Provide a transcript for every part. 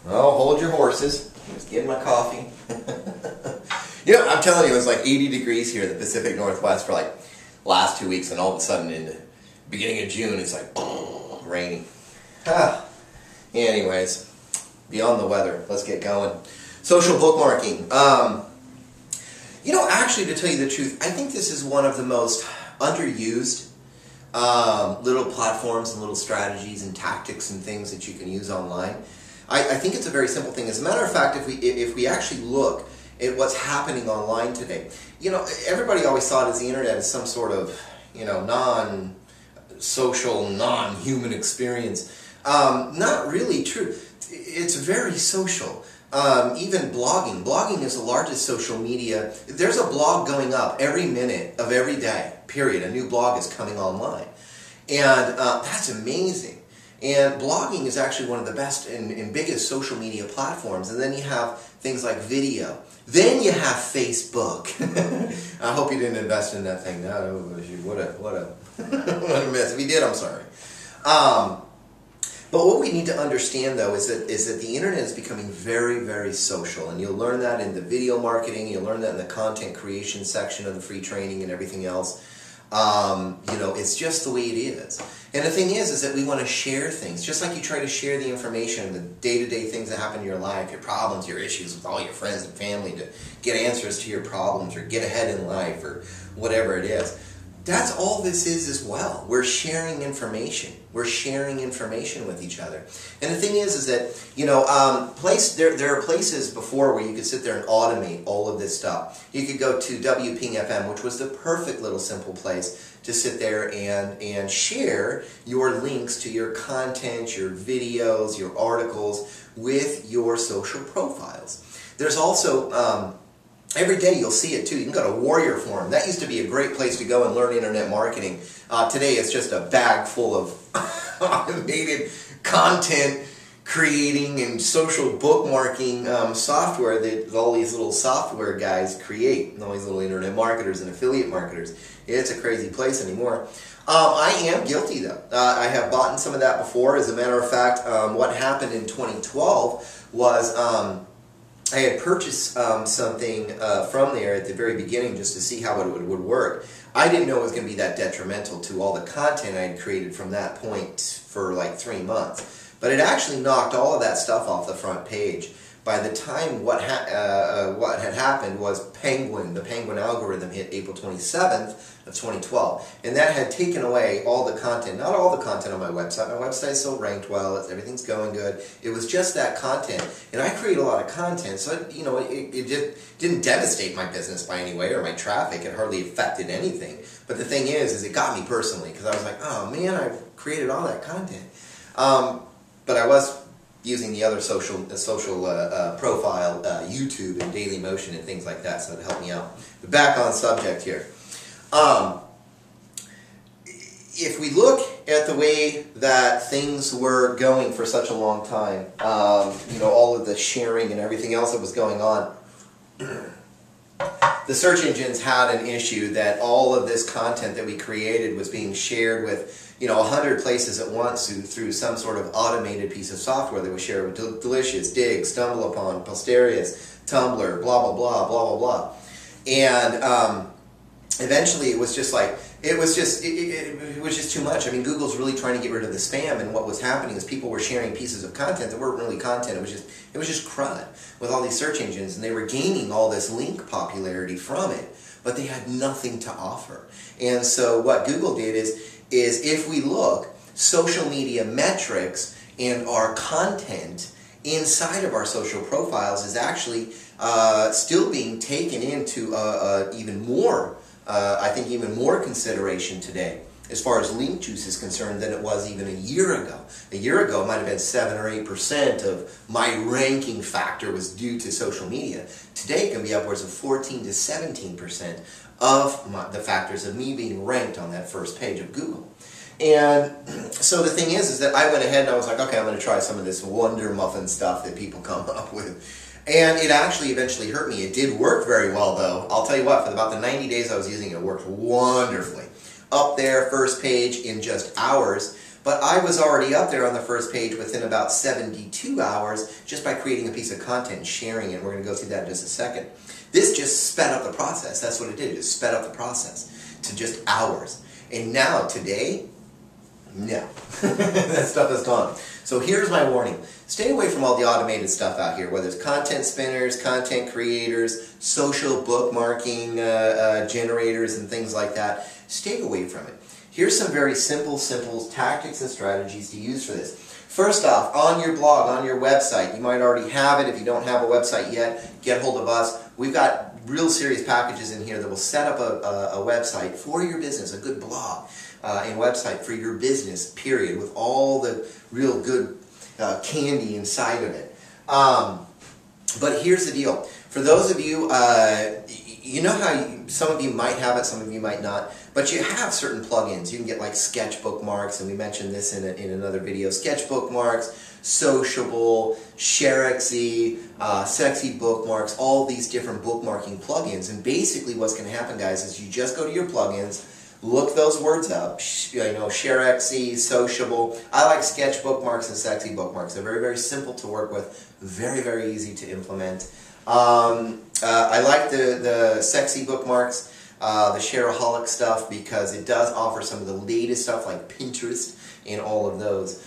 Oh, hold your horses. Just getting my coffee. You know, I'm telling you, it was like 80 degrees here in the Pacific Northwest for like last 2 weeks, and all of a sudden in the beginning of June, it's like rainy. Anyways, beyond the weather, let's get going. Social bookmarking. You know, actually, to tell you the truth, I think this is one of the most underused little platforms and little strategies and tactics and things that you can use online. I think it's a very simple thing. As a matter of fact, if we actually look at what's happening online today, you know, everybody always thought as the internet as some sort of, you know, non-social, non-human experience. Not really true. It's very social. Even blogging. Blogging is the largest social media. There's a blog going up every minute of every day, period. A new blog is coming online. And that's amazing. And blogging is actually one of the best and biggest social media platforms. And then you have things like video. Then you have Facebook. I hope you didn't invest in that thing. No, what a mess. If you did, I'm sorry. But what we need to understand, though, is that the internet is becoming very, very social. And you'll learn that in the video marketing. You'll learn that in the content creation section of the free training and everything else. You know, it's just the way it is. And the thing is that we want to share things. Just like you try to share the information, the day-to-day things that happen in your life, your problems, your issues with all your friends and family to get answers to your problems or get ahead in life or whatever it is. That's all this is as well. We're sharing information. We're sharing information with each other. And the thing is that, you know, there are places before where you could sit there and automate all of this stuff. You could go to WPing.FM, which was the perfect little simple place to sit there and share your links to your content, your videos, your articles with your social profiles. There's also... every day you'll see it too. You can go to Warrior Forum. That used to be a great place to go and learn internet marketing. Today it's just a bag full of automated content creating and social bookmarking software that all these little software guys create. And all these little internet marketers and affiliate marketers. It's a crazy place anymore. I am guilty though. I have bought some of that before. As a matter of fact, what happened in 2012 was... I had purchased something from there at the very beginning just to see how it would work. I didn't know it was going to be that detrimental to all the content I had created from that point for like 3 months. But it actually knocked all of that stuff off the front page. By the time what had happened was the Penguin algorithm hit April 27th of 2012. And that had taken away all the content, not all the content on my website. My website still ranked well, everything's going good. It was just that content. And I create a lot of content, so you know, it just didn't devastate my business by any way or my traffic. It hardly affected anything. But the thing is it got me personally, because I was like, oh man, I've created all that content. But I was using the other social profile, YouTube and Daily Motion and things like that, so it helped me out. But back on subject here. If we look at the way that things were going for such a long time, you know, all of the sharing and everything else that was going on, the search engines had an issue that all of this content that we created was being shared with, you know, 100 places at once through some sort of automated piece of software that was shared with Delicious, Dig, StumbleUpon, Posterius, Tumblr, blah, blah, blah, blah, blah, blah. And eventually it was just like, it was just too much. I mean, Google's really trying to get rid of the spam, and what was happening is people were sharing pieces of content that weren't really content. It was just crud with all these search engines, and they were gaining all this link popularity from it, but they had nothing to offer. And so what Google did is if we look, social media metrics and our content inside of our social profiles is actually still being taken into even more, I think even more consideration today as far as link juice is concerned than it was even a year ago. A year ago it might have been 7 or 8% of my ranking factor was due to social media. Today it can be upwards of 14 to 17% of the factors of me being ranked on that first page of Google. And so the thing is that I went ahead and I was like, okay, I'm going to try some of this Wonder Muffin stuff that people come up with. And it actually eventually hurt me. It did work very well, though. I'll tell you what, for about the 90 days I was using it, it worked wonderfully. Up there, first page in just hours. But I was already up there on the first page within about 72 hours just by creating a piece of content and sharing it. We're going to go through that in just a second. This just sped up the process. That's what it did. It just sped up the process to just hours. And now, today, no. That stuff is gone. So here's my warning. Stay away from all the automated stuff out here, whether it's content spinners, content creators, social bookmarking generators, and things like that. Stay away from it. Here's some very simple tactics and strategies to use for this. First off, on your blog, on your website, you might already have it. If you don't have a website yet, get hold of us. We've got real serious packages in here that will set up a website for your business, a good blog and website for your business, period, with all the real good candy inside of it. But here's the deal. For those of you, you know how some of you might have it, some of you might not, but you have certain plugins. You can get like sketch bookmarks, and we mentioned this in another video. Sketch bookmarks, Sociable, ShareXE, Sexy Bookmarks, all these different bookmarking plugins. And basically what's going to happen, guys, is you just go to your plugins, look those words up, ShareXE, Sociable. I like Sketch Bookmarks and Sexy Bookmarks. They're very, very simple to work with, very, very easy to implement. I like the Sexy Bookmarks, the Shareaholic stuff, because it does offer some of the latest stuff like Pinterest and all of those.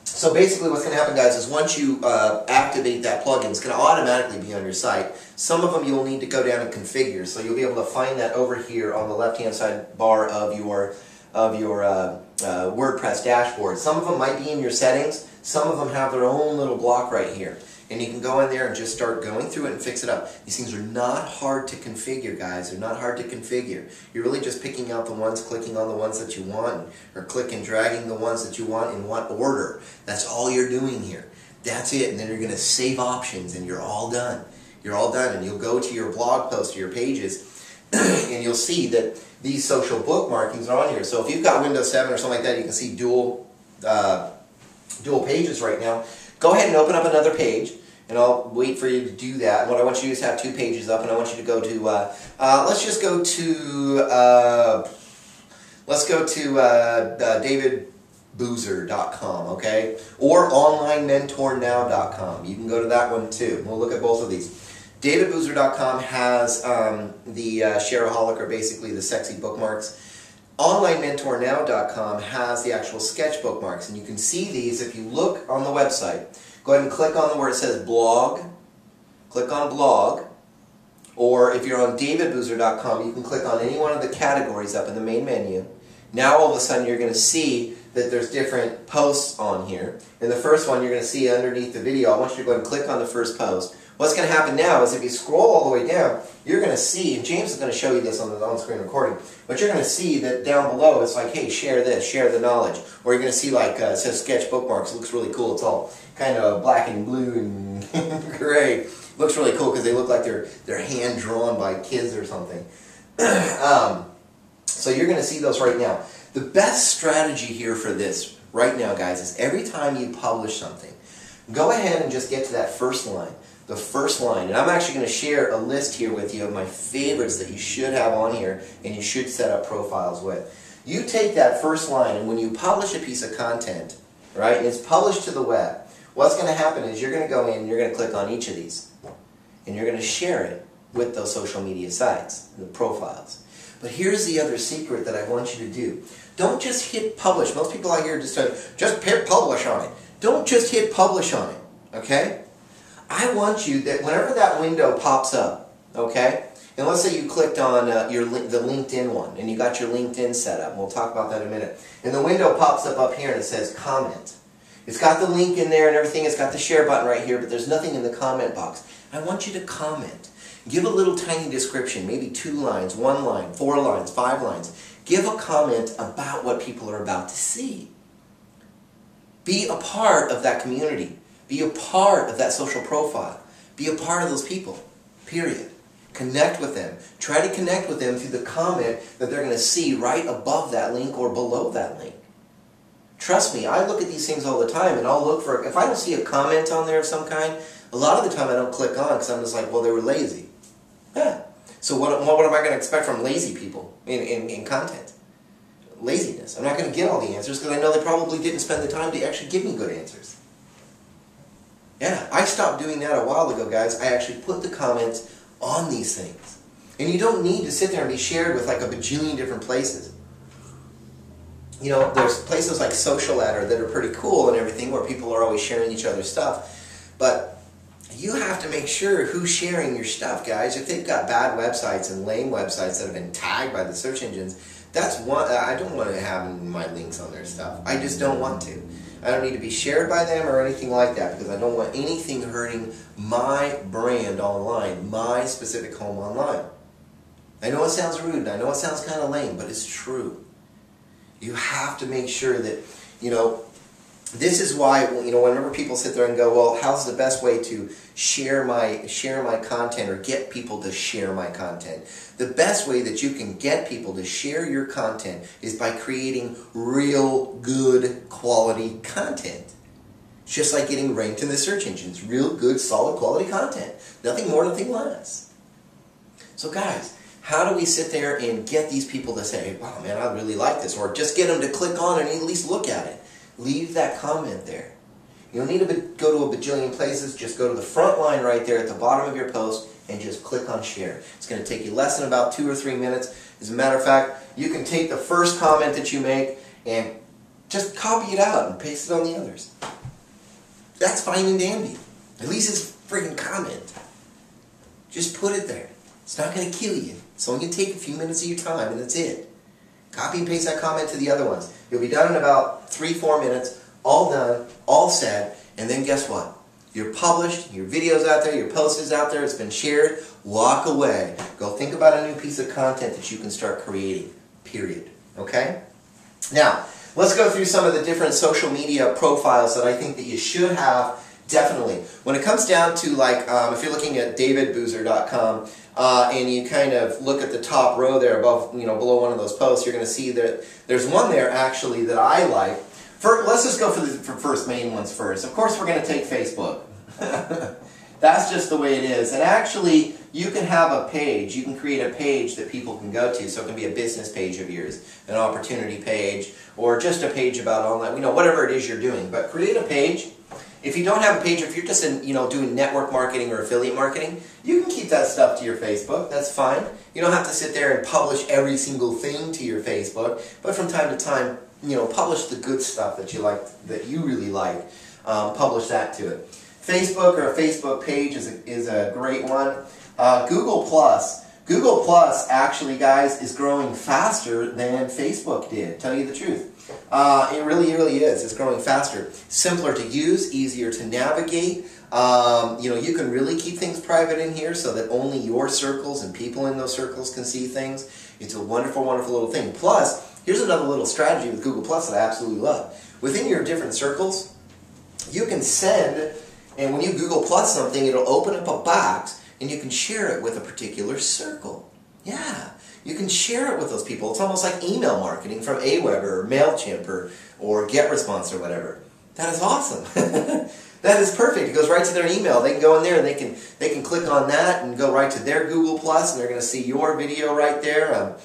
So basically what's going to happen, guys, is once you activate that plugin, it's going to automatically be on your site. Some of them you'll need to go down and configure, so you'll be able to find that over here on the left-hand side bar of your WordPress dashboard. Some of them might be in your settings. Some of them have their own little block right here. And you can go in there and just start going through it and fix it up. These things are not hard to configure, guys. They're not hard to configure. You're really just picking out the ones, clicking on the ones that you want, or click and dragging the ones that you want in what order. That's all you're doing here. That's it. And then you're going to save options, and you're all done. You're all done. And you'll go to your blog post, or your pages, and you'll see that these social bookmarkings are on here. So if you've got Windows 7 or something like that, you can see dual pages right now. Go ahead and open up another page, and I'll wait for you to do that. And what I want you to do is have 2 pages up, and I want you to go to, let's just go to, davidboozer.com, okay? Or onlinementornow.com. You can go to that one too. We'll look at both of these. davidboozer.com has the Shareaholic, or basically the Sexy Bookmarks. OnlineMentorNow.com has the actual sketch bookmarks, and you can see these if you look on the website. Go ahead and click on where it says blog, click on blog, or if you're on davidboozer.com, you can click on any one of the categories up in the main menu. Now all of a sudden you're going to see that there's different posts on here. In the first one you're going to see underneath the video, I want you to go ahead and click on the first post. What's going to happen now is if you scroll all the way down, you're going to see, and James is going to show you this on the on-screen recording, but you're going to see that down below it's like, hey, share this, share the knowledge. Or you're going to see like, it says sketch bookmarks. It looks really cool. It's all kind of black and blue and gray. Looks really cool because they look like they're hand-drawn by kids or something. So you're going to see those right now. The best strategy here for this right now, guys, is every time you publish something, go ahead and just get to that first line. The first line, and I'm actually going to share a list here with you of my favorites that you should have on here and you should set up profiles with. You take that first line, and when you publish a piece of content, right, and it's published to the web, what's going to happen is you're going to go in and you're going to click on each of these, and you're going to share it with those social media sites, the profiles. But here's the other secret that I want you to do. Don't just hit publish. Most people out here just hit publish on it. Don't just hit publish on it, okay? I want you that whenever that window pops up, okay, and let's say you clicked on the LinkedIn one, and you got your LinkedIn set up, and we'll talk about that in a minute, and the window pops up here and it says comment. It's got the link in there and everything, it's got the share button right here, but there's nothing in the comment box. I want you to comment. Give a little tiny description, maybe 2 lines, 1 line, 4 lines, 5 lines. Give a comment about what people are about to see. Be a part of that community. Be a part of that social profile. Be a part of those people, period. Connect with them. Try to connect with them through the comment that they're going to see right above that link or below that link. Trust me, I look at these things all the time, and I'll look for, if I don't see a comment on there of some kind, a lot of the time I don't click on because I'm just like, well, they were lazy. Yeah. So what am I going to expect from lazy people in content? laziness. I'm not going to get all the answers because I know they probably didn't spend the time to actually give me good answers. Yeah, I stopped doing that a while ago, guys. I actually put the comments on these things. And you don't need to sit there and be shared with like a bajillion different places. You know, there's places like Social Ladder that are pretty cool and everything where people are always sharing each other's stuff. But you have to make sure who's sharing your stuff, guys. If they've got bad websites and lame websites that have been tagged by the search engines, that's one. I don't want to have my links on their stuff. I just don't want to. I don't need to be shared by them or anything like that because I don't want anything hurting my brand online, my specific home online. I know it sounds rude, I know it sounds kind of lame, but it's true. You have to make sure that, you know, this is why, you know, whenever people sit there and go, well, how's the best way to share my content or get people to share my content? The best way that you can get people to share your content is by creating real good quality content. It's just like getting ranked in the search engines. Real good solid quality content. Nothing more, nothing less. So guys, how do we sit there and get these people to say, wow man, I really like this, or just get them to click on it and at least look at it? Leave that comment there. You don't need to go to a bajillion places. Just go to the front line right there at the bottom of your post and just click on share. It's going to take you less than about 2 or 3 minutes. As a matter of fact, you can take the first comment that you make and just copy it out and paste it on the others. That's fine and dandy. At least it's a freaking comment. Just put it there. It's not going to kill you. It's only going to take a few minutes of your time and that's it. Copy and paste that comment to the other ones. You'll be done in about 3-4 minutes, all done, all said, and then guess what? You're published, your video's out there, your post is out there, it's been shared, walk away. Go think about a new piece of content that you can start creating, period. Okay? Now, let's go through some of the different social media profiles that I think that you should have, definitely. When it comes down to like, if you're looking at davidboozer.com, and you kind of look at the top row there above, you know, below one of those posts, you're going to see that there's one there actually that I like. Let's just go for the first main ones first. Of course, we're going to take Facebook. That's just the way it is. And actually, you can have a page. You can create a page that people can go to. So it can be a business page of yours, an opportunity page, or just a page about online, you know, whatever it is you're doing. But create a page. If you don't have a page, if you're just doing network marketing or affiliate marketing, you can keep that stuff to your Facebook. That's fine. You don't have to sit there and publish every single thing to your Facebook, but from time to time, you know, publish the good stuff that you like, that you really like. Publish that to it. Facebook or a Facebook page is a great one. Google Plus. Google Plus actually, guys, is growing faster than Facebook did. Tell you the truth. It really is. It's growing faster. Simpler to use, easier to navigate. You know, you can really keep things private in here so that only your circles and people in those circles can see things. It's a wonderful, wonderful little thing. Plus, here's another little strategy with Google Plus that I absolutely love. Within your different circles, you can send, and when you Google Plus something, it'll open up a box and you can share it with a particular circle. Yeah. You can share it with those people. It's almost like email marketing from Aweber or MailChimp or GetResponse or whatever. That is awesome. That is perfect. It goes right to their email. They can go in there and they can click on that and go right to their Google Plus, and they're going to see your video right there.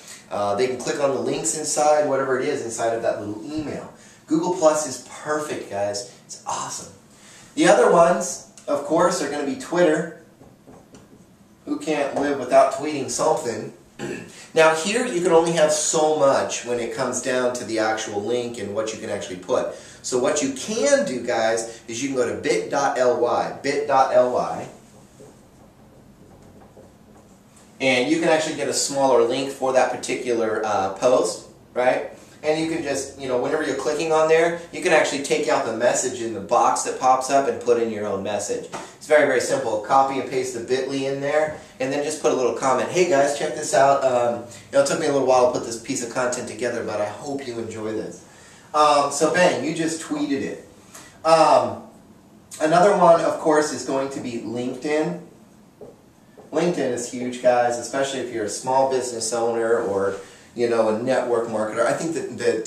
They can click on the links inside, whatever it is inside of that little email. Google Plus is perfect, guys. It's awesome. The other ones, of course, are going to be Twitter. Who can't live without tweeting something? Now here you can only have so much when it comes down to the actual link and what you can actually put. So what you can do, guys, is you can go to bit.ly, and you can actually get a smaller link for that particular post, right? And you can just, you know, whenever you're clicking on there, you can actually take out the message in the box that pops up and put in your own message. It's very, very simple. Copy and paste the bit.ly in there, and then just put a little comment. Hey guys, check this out. You know, it took me a little while to put this piece of content together, but I hope you enjoy this. So bang, you just tweeted it. Another one, of course, is going to be LinkedIn. LinkedIn is huge, guys, especially if you're a small business owner or, you know, a network marketer. I think that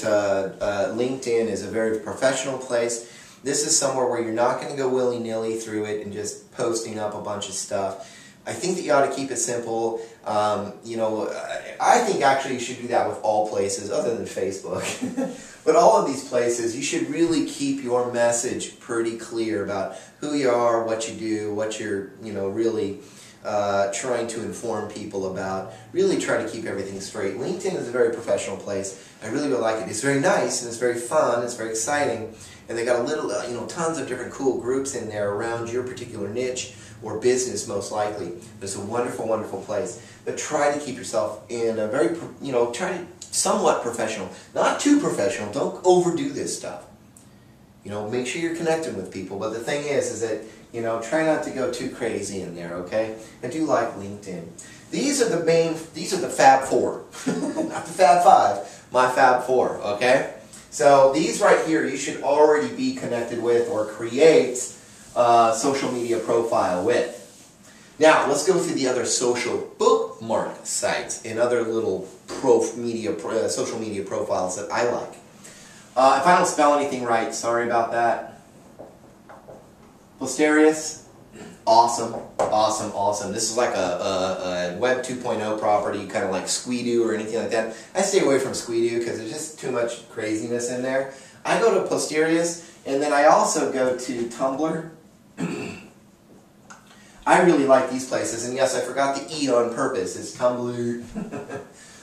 LinkedIn is a very professional place. This is somewhere where you're not going to go willy-nilly through it and just posting up a bunch of stuff. I think that you ought to keep it simple. You know, I think actually you should do that with all places other than Facebook. But all of these places, you should really keep your message pretty clear about who you are, what you do, what you're, you know, really trying to inform people about. Really try to keep everything straight. LinkedIn is a very professional place. I really would like it. It's very nice and it's very fun. It's very exciting. And they got a little, you know, tons of different cool groups in there around your particular niche or business, most likely. It's a wonderful, wonderful place. But try to keep yourself in a very, you know, try to somewhat professional. Not too professional. Don't overdo this stuff. You know, make sure you're connecting with people. But the thing is that, you know, try not to go too crazy in there, okay? I do like LinkedIn. These are the Fab Four. Not the Fab Five, my Fab Four, okay? So these right here, you should already be connected with or create a social media profile with. Now, let's go through the other social bookmark sites and other little social media profiles that I like. If I don't spell anything right, sorry about that. Posterius, awesome, awesome, awesome. This is like a Web 2.0 property, kind of like Squidoo or anything like that. I stay away from Squidoo because there's just too much craziness in there. I go to Posterius, and then I also go to Tumblr. I really like these places, and yes, I forgot the E on purpose. It's Tumblr.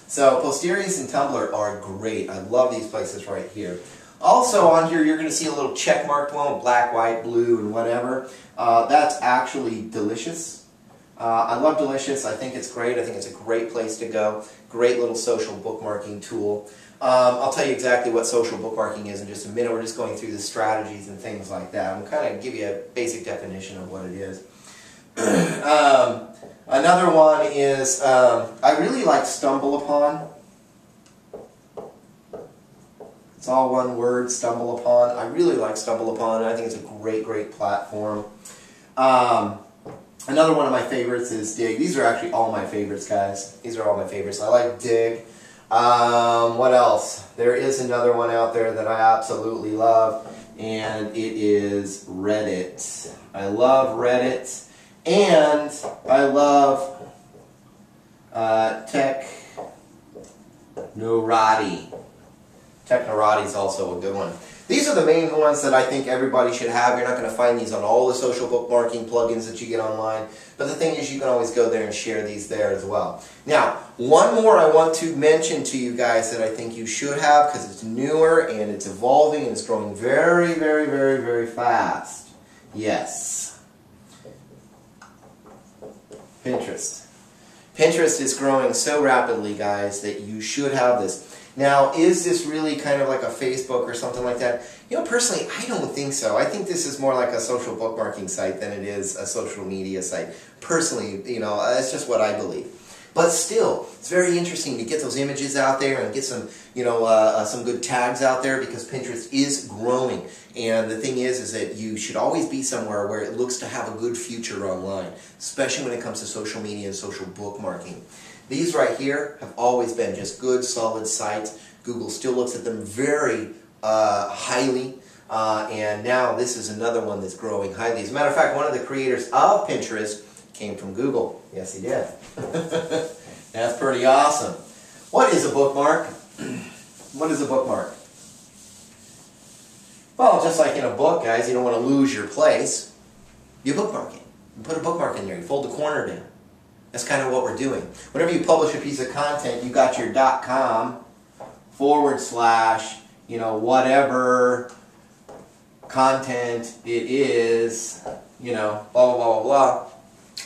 So Posterius and Tumblr are great. I love these places right here. Also on here, you're going to see a little check-marked one, black, white, blue, and whatever. That's actually Delicious. I love Delicious. I think it's great. I think it's a great place to go. Great little social bookmarking tool. I'll tell you exactly what social bookmarking is in just a minute. We're just going through the strategies and things like that. I'm kind of give you a basic definition of what it is. Another one is, I really like Stumble Upon. It's all one word, Stumble Upon. I really like Stumble Upon. I think it's a great, great platform. Another one of my favorites is Dig. These are actually all my favorites, guys. These are all my favorites. I like Dig. What else? There is another one out there that I absolutely love, and it is Reddit. I love Reddit. And I love Technorati. Technorati is also a good one. These are the main ones that I think everybody should have. You're not going to find these on all the social bookmarking plugins that you get online. But the thing is, you can always go there and share these there as well. Now, one more I want to mention to you guys that I think you should have because it's newer and it's evolving and it's growing very, very, very, very fast. Yes. Pinterest. Pinterest is growing so rapidly, guys, that you should have this. Now, is this really kind of like a Facebook or something like that? You know, personally, I don't think so. I think this is more like a social bookmarking site than it is a social media site. Personally, you know, that's just what I believe. But still, it's very interesting to get those images out there and get some, you know, some good tags out there because Pinterest is growing. And the thing is that you should always be somewhere where it looks to have a good future online, especially when it comes to social media and social bookmarking. These right here have always been just good, solid sites. Google still looks at them very highly. And now this is another one that's growing highly. As a matter of fact, one of the creators of Pinterest came from Google. Yes, he did. That's pretty awesome. What is a bookmark? What is a bookmark? Well, just like in a book, guys, you don't want to lose your place. You bookmark it. You put a bookmark in there. You fold the corner down. That's kind of what we're doing. Whenever you publish a piece of content, you got your .com / you know, whatever content it is, you know, blah, blah, blah, blah, blah.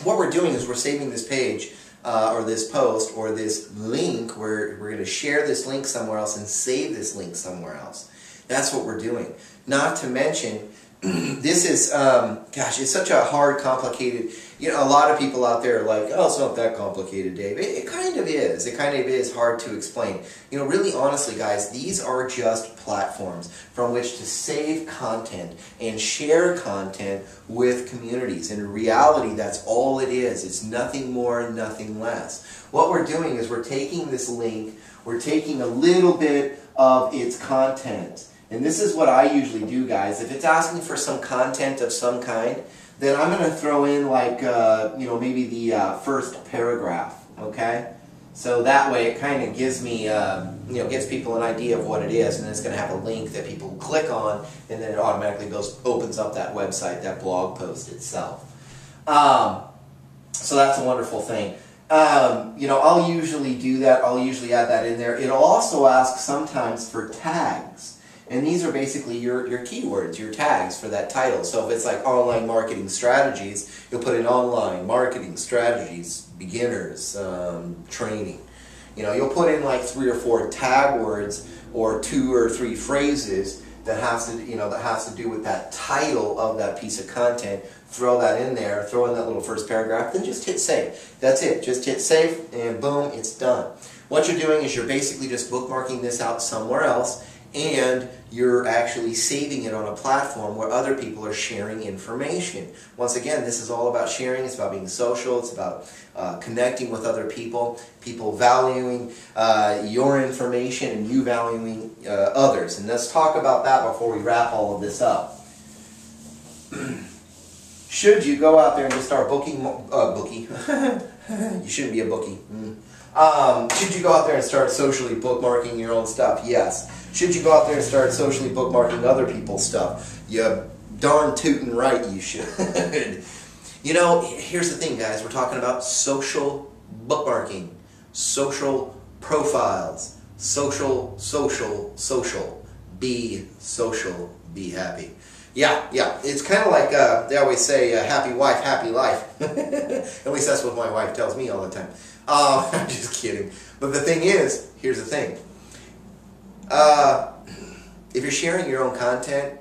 What we're doing is we're saving this page or this post or this link. We're going to share this link somewhere else and save this link somewhere else. That's what we're doing. Not to mention, this is, gosh, it's such a hard, complicated, you know, a lot of people out there are like, oh, it's not that complicated, Dave. It kind of is. It kind of is hard to explain. You know, really honestly, guys, these are just platforms from which to save content and share content with communities. In reality, that's all it is. It's nothing more, nothing less. What we're doing is we're taking this link, we're taking a little bit of its content. And this is what I usually do, guys. If it's asking for some content of some kind, then I'm going to throw in like, you know, maybe the first paragraph, okay? So that way it kind of gives me, you know, gives people an idea of what it is, and then it's going to have a link that people click on, and then it automatically opens up that website, that blog post itself. So that's a wonderful thing. You know, I'll usually do that. I'll usually add that in there. It'll also ask sometimes for tags. And these are basically your keywords, your tags for that title. So if it's like online marketing strategies, you'll put in online marketing strategies, beginners, training. You know, you'll put in like 3 or 4 tag words or 2 or 3 phrases that has to, you know, that has to do with that title of that piece of content. Throw that in there, throw in that little first paragraph, then just hit save. That's it. Just hit save and boom, it's done. What you're doing is you're basically just bookmarking this out somewhere else, and you're actually saving it on a platform where other people are sharing information. Once again, this is all about sharing. It's about being social. It's about connecting with other people, people valuing your information and you valuing others. And let's talk about that before we wrap all of this up. Should you go out there and just start bookie? You shouldn't be a bookie. Should you go out there and start socially bookmarking your own stuff? Yes. Should you go out there and start socially bookmarking other people's stuff? You darn tootin' right you should. You know, here's the thing, guys. We're talking about social bookmarking, social profiles, social. Be social, be happy. Yeah. It's kind of like they always say, happy wife, happy life. At least that's what my wife tells me all the time. I'm just kidding. But the thing is, here's the thing. If you're sharing your own content,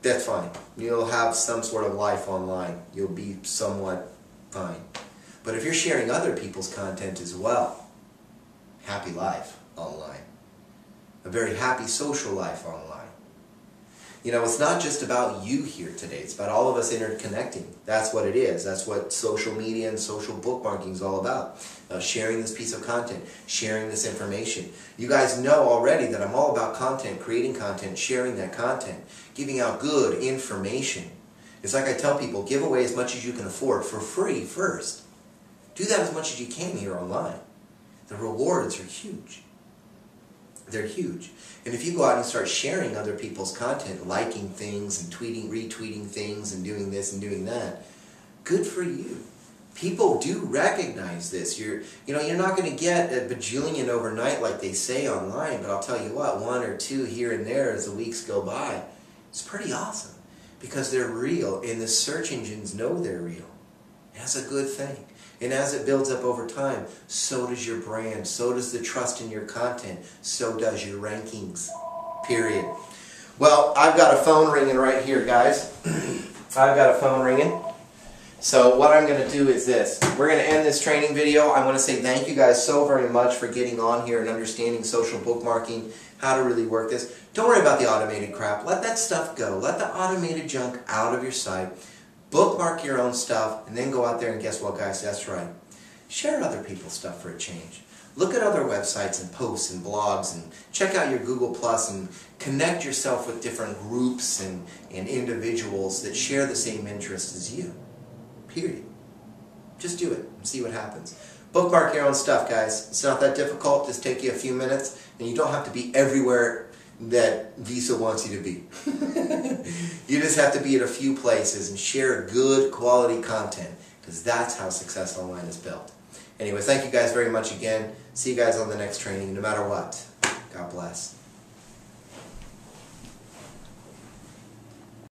that's fine. You'll have some sort of life online. You'll be somewhat fine. But if you're sharing other people's content as well, happy life online. A very happy social life online. You know, it's not just about you here today. It's about all of us interconnecting. That's what it is. That's what social media and social bookmarking is all about. Sharing this piece of content, sharing this information. You guys know already that I'm all about content, creating content, sharing that content, giving out good information. It's like I tell people, give away as much as you can afford for free first. Do that as much as you can here online. The rewards are huge. They're huge. And if you go out and start sharing other people's content, liking things and tweeting, retweeting things and doing this and doing that, good for you. People do recognize this. You're not going to get a bajillion overnight like they say online, but I'll tell you what, 1 or 2 here and there as the weeks go by, it's pretty awesome because they're real and the search engines know they're real. That's a good thing. And as it builds up over time, so does your brand, so does the trust in your content, so does your rankings, period. Well, I've got a phone ringing right here, guys. I've got a phone ringing. So what I'm going to do is this. We're going to end this training video. I want to say thank you guys so very much for getting on here and understanding social bookmarking, how to really work this. Don't worry about the automated crap. Let that stuff go. Let the automated junk out of your site. Bookmark your own stuff, and then go out there and guess what, guys? That's right. Share other people's stuff for a change. Look at other websites and posts and blogs, and check out your Google Plus and connect yourself with different groups and individuals that share the same interests as you. Period. Just do it and see what happens. Bookmark your own stuff, guys. It's not that difficult. Just take you a few minutes, and you don't have to be everywhere that Visa wants you to be. You just have to be at a few places and share good quality content, because that's how success online is built. Anyway, thank you guys very much again. See you guys on the next training, no matter what. God bless.